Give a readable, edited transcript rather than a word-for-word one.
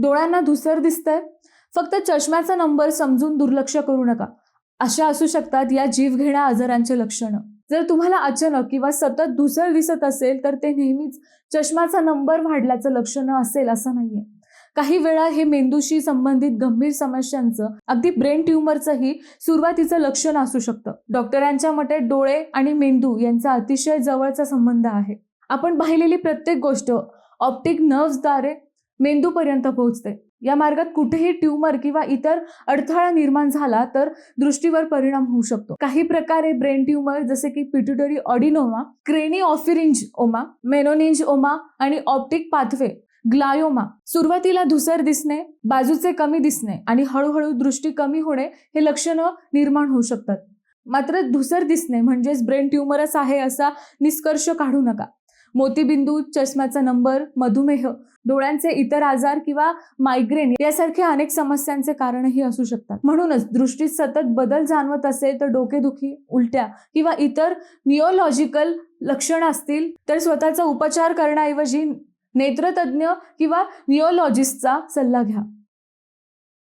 डोळ्यांना धुसर दिसतंय, फक्त चष्म्याचा नंबर समजून दुर्लक्ष करू नका. अशा असू शकतात या जीवघेण्या आजारांचे लक्षणं. जर तुम्हाला अचानक किंवा सतत धुसर दिसत असेल तर ते नेहमीच चष्म्याचा नंबर वाढल्याचं लक्षण असेल असं नाहीये. काही वेळा हे मेंदूशी संबंधित गंभीर समस्यांचं, अगदी ब्रेन ट्यूमरचंही सुरुवातीचं लक्षण असू शकतं. डॉक्टरांच्या मते डोळे आणि मेंदू यांचा अतिशय जवळचा संबंध आहे. आपण पाहिलेली प्रत्येक गोष्ट ऑप्टिक नर्व्हद्वारे मेंदूपर्यंत पोहोचते. या मार्गात कुठेही ट्यूमर किंवा इतर अडथळा निर्माण झाला तर दृष्टीवर परिणाम होऊ शकतो. काही प्रकारे ब्रेन ट्यूमर जसे की पिट्युटरी ऑडिनोमा, क्रेनिओफिरिंजिओमा, मेनोनिंजिओमा आणि ऑप्टिक पाथवे ग्लायोमा सुरुवातीला धुसर दिसणे, बाजूचे कमी दिसणे आणि हळूहळू दृष्टी कमी होणे हे लक्षणं निर्माण होऊ शकतात. मात्र धुसर दिसणे म्हणजेच ब्रेन ट्यूमरच आहे असा निष्कर्ष काढू नका. मोतीबिंदू, चष्म्याचा नंबर, मधुमेह, डोळ्यांचे इतर आजार किंवा मायग्रेन यासारख्या अनेक समस्यांचे कारणही असू शकतात. म्हणूनच दृष्टीत सतत बदल जाणवत असेल तर डोकेदुखी, उलट्या किंवा इतर निओलॉजिकल लक्षणं असतील तर स्वतःचा उपचार करण्याऐवजी नेत्रतज्ञ किंवा निओलॉजिस्टचा सल्ला घ्या.